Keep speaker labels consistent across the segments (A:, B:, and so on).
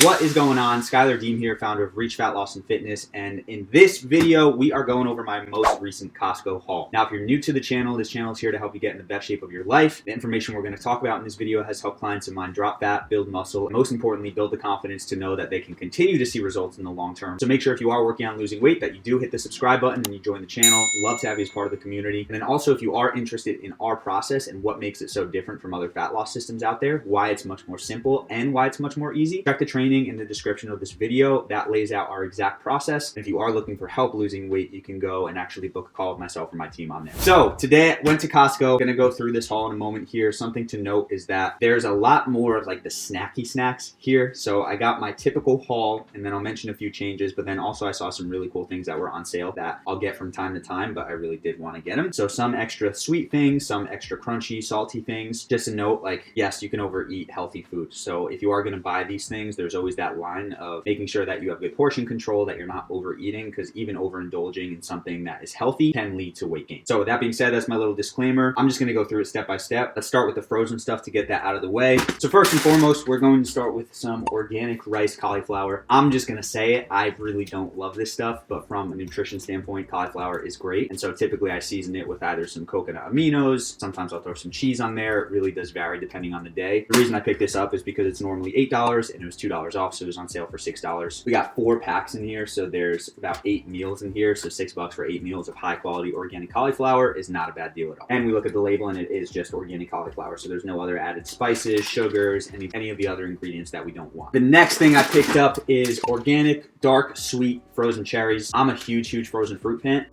A: What is going on? Skylar Dean here, founder of Reach Fat Loss and Fitness, and in this video we are going over my most recent Costco haul. Now if you're new to the channel, this channel is here to help you get in the best shape of your life. The information we're going to talk about in this video has helped clients of mine drop fat, build muscle, and most importantly build the confidence to know that they can continue to see results in the long term. So make sure if you are working on losing weight that you do hit the subscribe button and you join the channel. Love to have you as part of the community. And then also if you are interested in our process and what makes it so different from other fat loss systems out there, why it's much more simple and why it's much more easy, check the training in the description of this video. That lays out our exact process. And if you are looking for help losing weight, you can go and actually book a call with myself or my team on there. So today I went to Costco. Gonna go through this haul in a moment here. Something to note is that there's a lot more of like the snacky snacks here. So I got my typical haul and then I'll mention a few changes, but then also I saw some really cool things that were on sale that I'll get from time to time, but I really did want to get them. So some extra sweet things, some extra crunchy, salty things. Just a note, like, yes, you can overeat healthy food. So if you are going to buy these things, there's always that line of making sure that you have good portion control, that you're not overeating, because even overindulging in something that is healthy can lead to weight gain. So with that being said, that's my little disclaimer. I'm just going to go through it step by step. Let's start with the frozen stuff to get that out of the way. So first and foremost, we're going to start with some organic rice cauliflower. I'm just going to say it. I really don't love this stuff, but from a nutrition standpoint, cauliflower is great. And so typically I season it with either some coconut aminos. Sometimes I'll throw some cheese on there. It really does vary depending on the day. The reason I picked this up is because it's normally $8 and it was $2 off, so it was on sale for $6. We got 4 packs in here, so there's about 8 meals in here, so $6 for 8 meals of high quality organic cauliflower is not a bad deal at all. And we look at the label and it is just organic cauliflower, so there's no other added spices, sugars, any of the other ingredients that we don't want. The next thing I picked up is organic dark sweet frozen cherries. I'm a huge frozen fruit fan.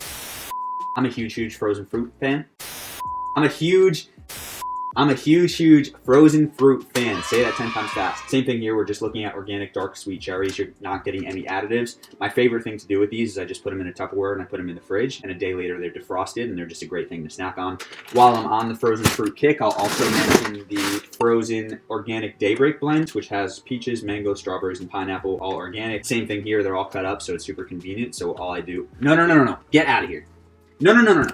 A: I'm a huge frozen fruit fan. I'm a huge frozen fruit fan. Say that 10 times fast. Same thing here. We're just looking at organic dark sweet cherries. You're not getting any additives. My favorite thing to do with these is I just put them in a Tupperware and I put them in the fridge, and a day later they're defrosted and they're just a great thing to snack on. While I'm on the frozen fruit kick, I'll also mention the frozen organic Daybreak blend, which has peaches, mango, strawberries, and pineapple, all organic. Same thing here. They're all cut up, so it's super convenient. So all I do... No. Get out of here. No.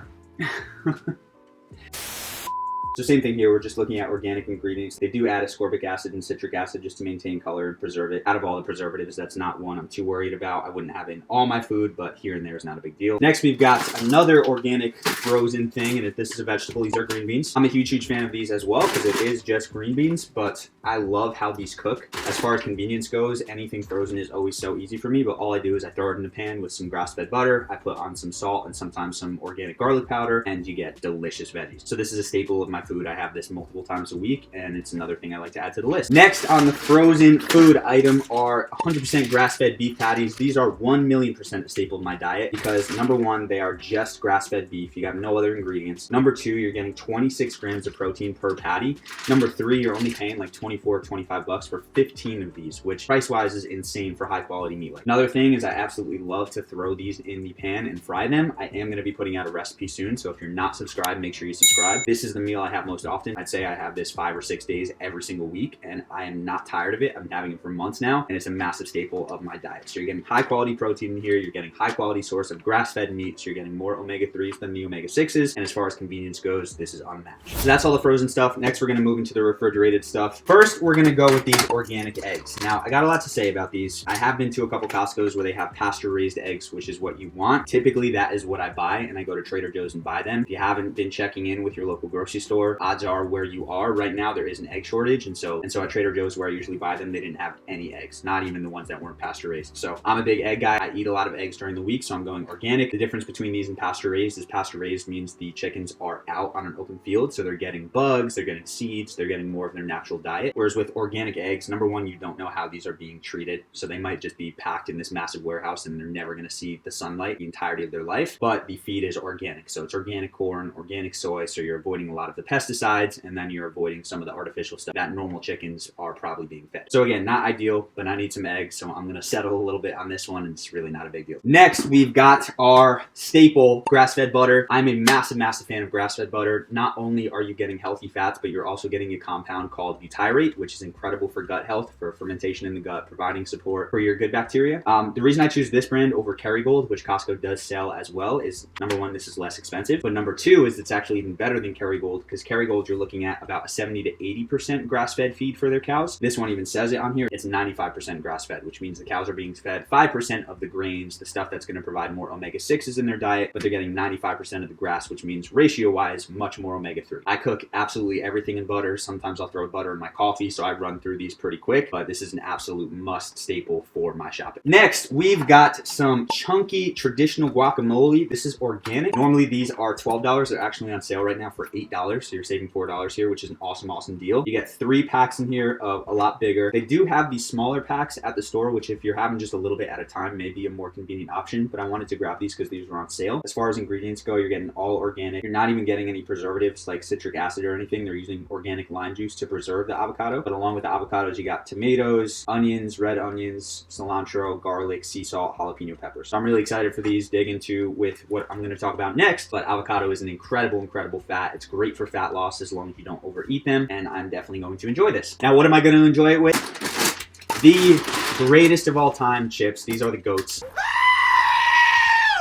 A: So same thing here, we're just looking at organic ingredients. They do add ascorbic acid and citric acid just to maintain color and preserve it. Out of all the preservatives, that's not one I'm too worried about. I wouldn't have it in all my food, but here and there is not a big deal. Next, we've got another organic frozen thing, and if this is a vegetable, these are green beans. I'm a huge fan of these as well because it is just green beans, but I love how these cook. As far as convenience goes, anything frozen is always so easy for me, but all I do is I throw it in a pan with some grass-fed butter, I put on some salt and sometimes some organic garlic powder, and you get delicious veggies. So this is a staple of my food. I have this multiple times a week, and it's another thing I like to add to the list. Next on the frozen food item are 100% grass-fed beef patties. These are 1,000,000% a staple of my diet because number one, they are just grass-fed beef. You got no other ingredients. Number two, you're getting 26 grams of protein per patty. Number three, you're only paying like 24 or 25 bucks for 15 of these, which price-wise is insane for high-quality meat. Another thing is I absolutely love to throw these in the pan and fry them. I am going to be putting out a recipe soon, so if you're not subscribed, make sure you subscribe. This is the meal I have most often. I'd say I have this 5 or 6 days every single week, and I am not tired of it. I've been having it for months now, and it's a massive staple of my diet. So you're getting high-quality protein in here. You're getting high-quality source of grass-fed meat, so you're getting more omega-3s than the omega-6s, and as far as convenience goes, this is unmatched. So that's all the frozen stuff. Next, we're going to move into the refrigerated stuff. First, we're going to go with these organic eggs. Now, I got a lot to say about these. I have been to a couple Costco's where they have pasture-raised eggs, which is what you want. Typically, that is what I buy, and I go to Trader Joe's and buy them. If you haven't been checking in with your local grocery store, odds are where you are right now there is an egg shortage, and so at Trader Joe's where I usually buy them, they didn't have any eggs, not even the ones that weren't pasture raised. So I'm a big egg guy. I eat a lot of eggs during the week, so I'm going organic. The difference between these and pasture raised is pasture raised means the chickens are out on an open field, so they're getting bugs, they're getting seeds, they're getting more of their natural diet. Whereas with organic eggs, number one, you don't know how these are being treated, so they might just be packed in this massive warehouse and they're never going to see the sunlight the entirety of their life. But the feed is organic, so it's organic corn, organic soy, so you're avoiding a lot of the pesticides, and then you're avoiding some of the artificial stuff that normal chickens are probably being fed. So again, not ideal, but I need some eggs, so I'm going to settle a little bit on this one, and it's really not a big deal. Next, we've got our staple grass-fed butter. I'm a massive fan of grass-fed butter. Not only are you getting healthy fats, but you're also getting a compound called butyrate, which is incredible for gut health, for fermentation in the gut, providing support for your good bacteria. The reason I choose this brand over Kerrygold, which Costco does sell as well, is number one, this is less expensive, but number two is it's actually even better than Kerrygold because Kerrygold, you're looking at about a 70 to 80% grass-fed feed for their cows. This one even says it on here. It's 95% grass-fed, which means the cows are being fed 5% of the grains, the stuff that's going to provide more omega-6s in their diet, but they're getting 95% of the grass, which means ratio-wise, much more omega-3. I cook absolutely everything in butter. Sometimes I'll throw butter in my coffee, so I run through these pretty quick, but this is an absolute must staple for my shopping. Next, we've got some chunky traditional guacamole. This is organic. Normally, these are $12. They're actually on sale right now for $8, so you're saving $4 here, which is an awesome deal. You get 3 packs in here of a lot bigger. They do have these smaller packs at the store, which if you're having just a little bit at a time, may be a more convenient option, but I wanted to grab these because these were on sale. As far as ingredients go, you're getting all organic. You're not even getting any preservatives like citric acid or anything. They're using organic lime juice to preserve the avocado, but along with the avocados, you got tomatoes, onions, red onions, cilantro, garlic, sea salt, jalapeno peppers. So I'm really excited for these, dig into with what I'm going to talk about next, but avocado is an incredible fat. It's great for fat loss as long as you don't overeat them, and I'm definitely going to enjoy this. Now, what am I going to enjoy it with? The greatest of all time chips. These are the GOATs.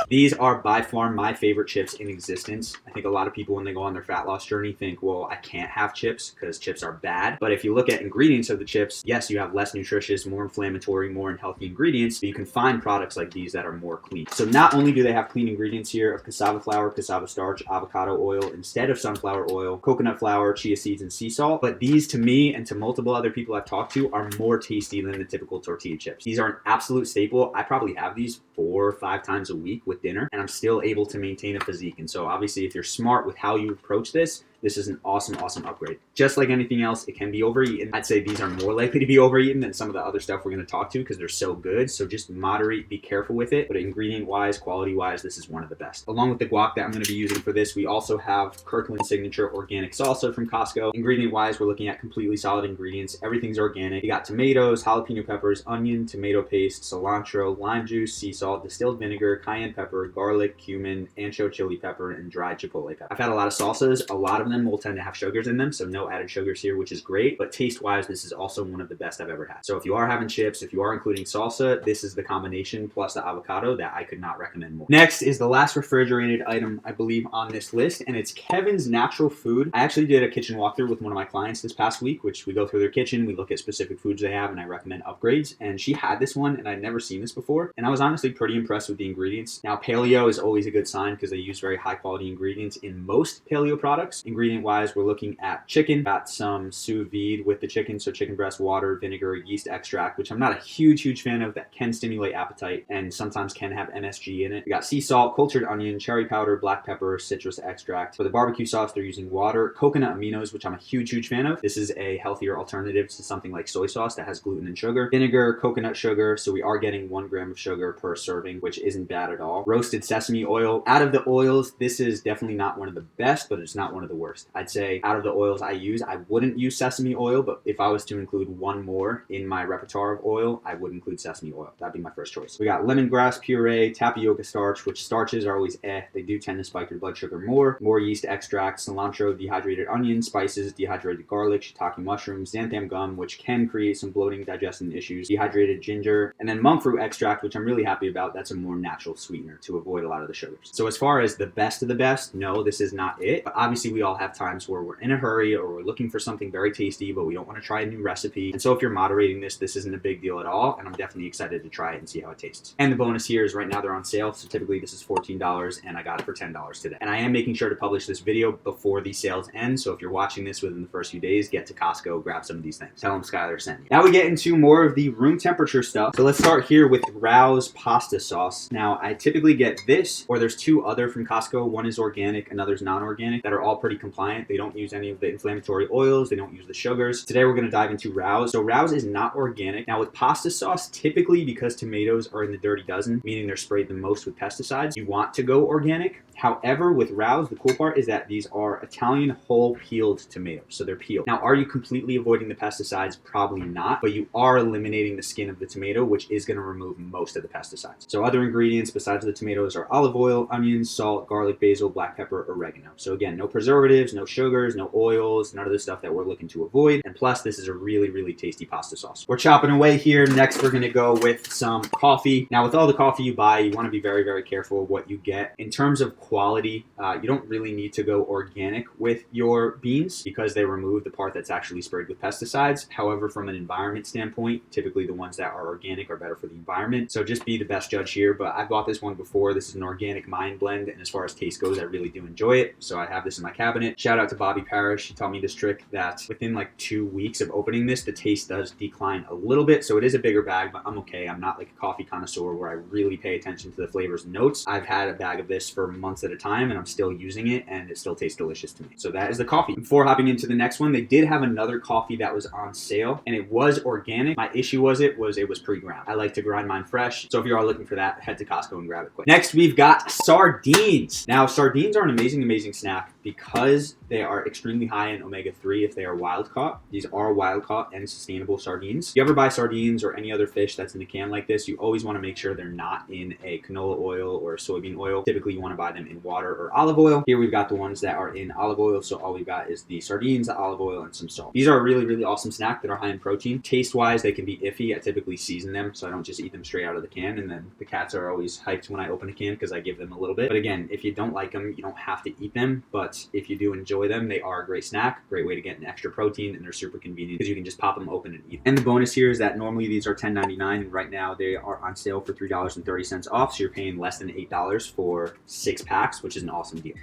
A: These are by far my favorite chips in existence. I think a lot of people when they go on their fat loss journey think, well, I can't have chips because chips are bad. But if you look at ingredients of the chips, yes, you have less nutritious, more inflammatory, more unhealthy ingredients, but you can find products like these that are more clean. So not only do they have clean ingredients here of cassava flour, cassava starch, avocado oil instead of sunflower oil, coconut flour, chia seeds, and sea salt, but these to me and to multiple other people I've talked to are more tasty than the typical tortilla chips. These are an absolute staple. I probably have these 4 or 5 times a week with dinner, and I'm still able to maintain a physique. And so obviously if you're smart with how you approach this is an awesome upgrade. Just like anything else, it can be overeaten. I'd say these are more likely to be overeaten than some of the other stuff we're going to talk to because they're so good. So just moderate, be careful with it. But ingredient wise, quality wise, this is one of the best. Along with the guac that I'm going to be using for this, we also have Kirkland Signature Organic Salsa from Costco. Ingredient wise, we're looking at completely solid ingredients. Everything's organic. You got tomatoes, jalapeno peppers, onion, tomato paste, cilantro, lime juice, sea salt, distilled vinegar, cayenne pepper, garlic, cumin, ancho chili pepper, and dried chipotle pepper. I've had a lot of salsas. A lot of them will tend to have sugars in them, so no added sugars here, which is great, but taste wise this is also one of the best I've ever had. So if you are having chips, if you are including salsa, this is the combination plus the avocado that I could not recommend more. Next is the last refrigerated item I believe on this list, and it's Kevin's Natural Food. I actually did a kitchen walkthrough with one of my clients this past week, which we go through their kitchen, we look at specific foods they have, and I recommend upgrades, and she had this one and I'd never seen this before, and I was honestly pretty impressed with the ingredients. Now paleo is always a good sign because they use very high quality ingredients in most paleo products. Ingredient wise, we're looking at chicken, got some sous vide with the chicken, so chicken breast, water, vinegar, yeast extract, which I'm not a huge fan of, that can stimulate appetite and sometimes can have MSG in it. We got sea salt, cultured onion, cherry powder, black pepper, citrus extract. For the barbecue sauce, they're using water, coconut aminos, which I'm a huge fan of. This is a healthier alternative to something like soy sauce that has gluten and sugar. Vinegar, coconut sugar, so we are getting 1 gram of sugar per serving, which isn't bad at all. Roasted sesame oil. Out of the oils, this is definitely not one of the best, but it's not one of the worst. I'd say out of the oils I use, I wouldn't use sesame oil, but if I was to include one more in my repertoire of oil, I would include sesame oil. That'd be my first choice. We got lemongrass puree, tapioca starch, which starches are always they do tend to spike your blood sugar more yeast extract, cilantro, dehydrated onion, spices, dehydrated garlic, shiitake mushrooms, xanthan gum, which can create some bloating, digestion issues, dehydrated ginger, and then monk fruit extract, which I'm really happy about. That's a more natural sweetener to avoid a lot of the sugars. So as far as the best of the best, no, this is not it, but obviously we all have times where we're in a hurry or we're looking for something very tasty, but we don't want to try a new recipe. And so if you're moderating this isn't a big deal at all, and I'm definitely excited to try it and see how it tastes. And the bonus here is right now they're on sale, so typically this is $14 and I got it for $10 today. And I am making sure to publish this video before these sales end, so if you're watching this within the first few days, get to Costco, grab some of these things. Tell them Skylar sent you. Now we get into more of the room temperature stuff. So let's start here with Rao's pasta sauce. Now I typically get this, or there's 2 other from Costco. One is organic, another's non-organic, that are all pretty compliant. They don't use any of the inflammatory oils, they don't use the sugars. Today we're going to dive into Rao's. So Rao's is not organic. Now with pasta sauce, typically because tomatoes are in the dirty dozen, meaning they're sprayed the most with pesticides, you want to go organic. However, with Rao's, the cool part is that these are Italian whole peeled tomatoes, so they're peeled. Now, are you completely avoiding the pesticides? Probably not, but you are eliminating the skin of the tomato, which is going to remove most of the pesticides. So other ingredients besides the tomatoes are olive oil, onions, salt, garlic, basil, black pepper, oregano. So again, no preservatives, no sugars, no oils, none of the stuff that we're looking to avoid. And plus, this is a really tasty pasta sauce. We're chopping away here. Next, we're going to go with some coffee. Now, with all the coffee you buy, you want to be very careful what you get. In terms of quality. You don't really need to go organic with your beans because they remove the part that's actually sprayed with pesticides. However, from an environment standpoint, typically the ones that are organic are better for the environment. So just be the best judge here. But I bought this one before. This is an organic mind blend, and as far as taste goes, I really do enjoy it. So I have this in my cabinet. Shout out to Bobby Parrish. She taught me this trick that within like 2 weeks of opening this, the taste does decline a little bit. So it is a bigger bag, but I'm okay. I'm not like a coffee connoisseur where I really pay attention to the flavors and notes. I've had a bag of this for months at a time, and I'm still using it, and it still tastes delicious to me. So that is the coffee. Before hopping into the next one, they did have another coffee that was on sale, and it was organic. My issue was it was pre-ground. I like to grind mine fresh. So if you are looking for that, head to Costco and grab it quick. Next, we've got sardines. Now, sardines are an amazing snack because they are extremely high in omega-3 if they are wild caught. These are wild caught and sustainable sardines. If you ever buy sardines or any other fish that's in a can like this, you always want to make sure they're not in a canola oil or soybean oil. Typically, you want to buy them in water or olive oil. Here we've got the ones that are in olive oil, so all we've got is the sardines, the olive oil, and some salt. These are a really awesome snack that are high in protein. Taste-wise, they can be iffy. I typically season them, so I don't just eat them straight out of the can, and then the cats are always hyped when I open a can because I give them a little bit. But again, if you don't like them, you don't have to eat them, but if you do enjoy them, they are a great snack, great way to get an extra protein, and they're super convenient because you can just pop them open and eat them. And the bonus here is that normally these are $10.99, and right now they are on sale for $3.30 off, so you're paying less than $8 for 6 packs, which is an awesome deal.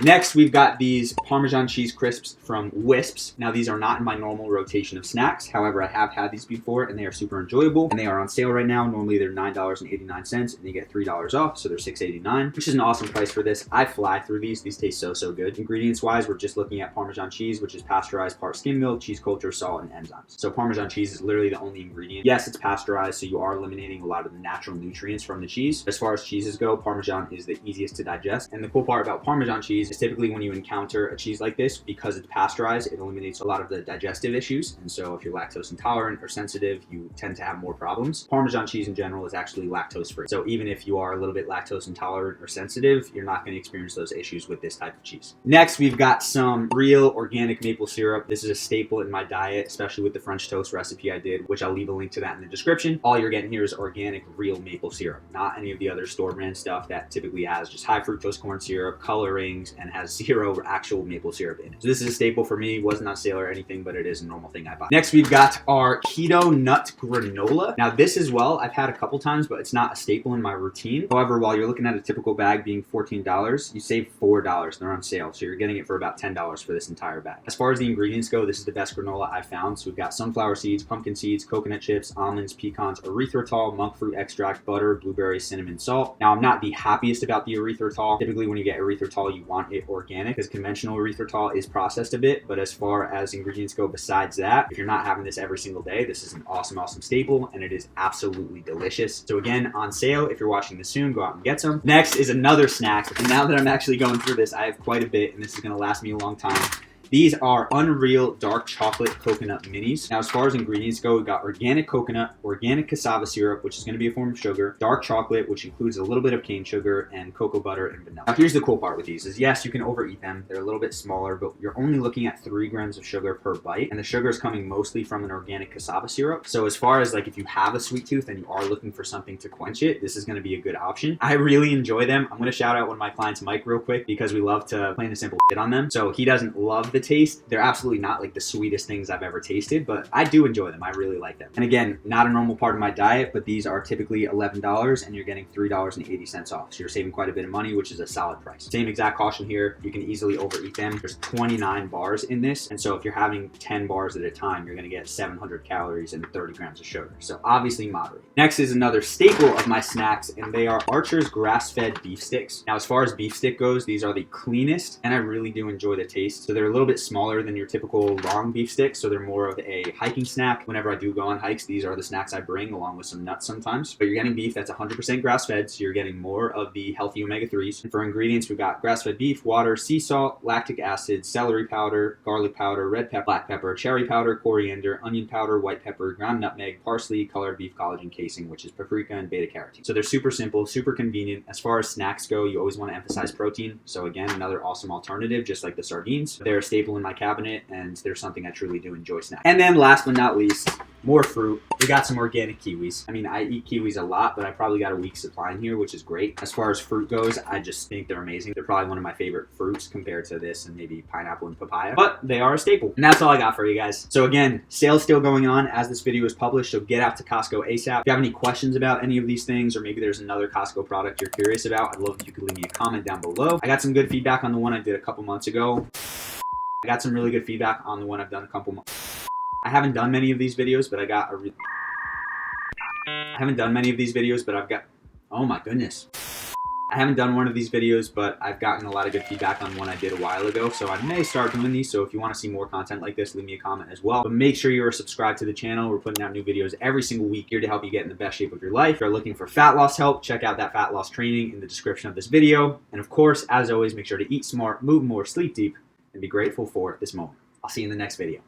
A: Next, we've got these Parmesan cheese crisps from Wisps. Now, these are not in my normal rotation of snacks. However, I have had these before, and they are super enjoyable, and they are on sale right now. Normally, they're $9.89, and you get $3 off, so they're $6.89, which is an awesome price for this. I fly through these. These taste so good. Ingredients-wise, we're just looking at Parmesan cheese, which is pasteurized part skim milk, cheese culture, salt, and enzymes. So Parmesan cheese is literally the only ingredient. Yes, it's pasteurized, so you are eliminating a lot of the natural nutrients from the cheese. As far as cheeses go, Parmesan is the easiest to digest. And the cool part about Parmesan cheese is typically when you encounter a cheese like this, because it's pasteurized, it eliminates a lot of the digestive issues. And so if you're lactose intolerant or sensitive, you tend to have more problems. Parmesan cheese in general is actually lactose free. So even if you are a little bit lactose intolerant or sensitive, you're not going to experience those issues with this type of cheese. Next, we've got some real organic maple syrup. This is a staple in my diet, especially with the French toast recipe I did, which I'll leave a link to that in the description. All you're getting here is organic, real maple syrup, not any of the other store brand stuff that typically has just high fructose corn syrup, colorings, and has zero actual maple syrup in it. So this is a staple for me. It wasn't on sale or anything, but it is a normal thing I buy. Next, we've got our keto nut granola. Now this as well, I've had a couple times, but it's not a staple in my routine. However, while you're looking at a typical bag being $14, you save $4. They're on sale, so you're getting it for about $10 for this entire bag. As far as the ingredients go, this is the best granola I've found. So we've got sunflower seeds, pumpkin seeds, coconut chips, almonds, pecans, erythritol, monk fruit extract, butter, blueberry, cinnamon, salt. Now I'm not the happiest about the erythritol. Typically when you get erythritol, you want it organic because conventional erythritol is processed a bit. But as far as ingredients go besides that, if you're not having this every single day, this is an awesome staple, and it is absolutely delicious. So again, on sale, if you're watching this soon, go out and get some. Next is another snack, and now that I'm actually going through this, I have quite a bit, and this is going to last me a long time. These are Unreal Dark Chocolate Coconut Minis. Now, as far as ingredients go, we've got organic coconut, organic cassava syrup, which is going to be a form of sugar, dark chocolate, which includes a little bit of cane sugar, and cocoa butter and vanilla. Now, here's the cool part with these is, yes, you can overeat them. They're a little bit smaller, but you're only looking at 3 grams of sugar per bite, and the sugar is coming mostly from an organic cassava syrup. So as far as like if you have a sweet tooth and you are looking for something to quench it, this is going to be a good option. I really enjoy them. I'm going to shout out one of my clients, Mike, real quick, because we love to plain and simple shit on them. So he doesn't love the taste. They're absolutely not like the sweetest things I've ever tasted, but I do enjoy them. I really like them. And again, not a normal part of my diet, but these are typically $11 and you're getting $3.80 off. So you're saving quite a bit of money, which is a solid price. Same exact caution here. You can easily overeat them. There's 29 bars in this. And so if you're having 10 bars at a time, you're going to get 700 calories and 30 grams of sugar. So obviously moderate. Next is another staple of my snacks, and they are Archer's grass-fed beef sticks. Now, as far as beef stick goes, these are the cleanest, and I really do enjoy the taste. So they're a little bit smaller than your typical long beef sticks, so they're more of a hiking snack. Whenever I do go on hikes, these are the snacks I bring along with some nuts sometimes. But you're getting beef that's 100% grass-fed, so you're getting more of the healthy omega-3s. And for ingredients, we've got grass-fed beef, water, sea salt, lactic acid, celery powder, garlic powder, red pepper, black pepper, cherry powder, coriander, onion powder, white pepper, ground nutmeg, parsley, colored beef collagen casing, which is paprika and beta carotene. So they're super simple, super convenient. As far as snacks go, you always want to emphasize protein. So again, another awesome alternative, just like the sardines. They're a staple in my cabinet, and they're something I truly do enjoy snacking. And then last but not least, more fruit. We got some organic kiwis. I mean, I eat kiwis a lot, but I probably got a week's supply in here, which is great. As far as fruit goes, I just think they're amazing. They're probably one of my favorite fruits compared to this and maybe pineapple and papaya, but they are a staple. And that's all I got for you guys. So again, sale's still going on as this video is published, so get out to Costco ASAP. If you have any questions about any of these things, or maybe there's another Costco product you're curious about, I'd love if you could leave me a comment down below. I got some good feedback on the one I did a couple months ago. I got some really good feedback on the one I've done a couple months. I haven't done many of these videos, but oh my goodness. I haven't done one of these videos, but I've gotten a lot of good feedback on one I did a while ago, so I may start doing these. So if you want to see more content like this, leave me a comment as well. But make sure you are subscribed to the channel. We're putting out new videos every single week here to help you get in the best shape of your life. If you're looking for fat loss help, check out that fat loss training in the description of this video. And of course, as always, make sure to eat smart, move more, sleep deep, and be grateful for this moment. I'll see you in the next video.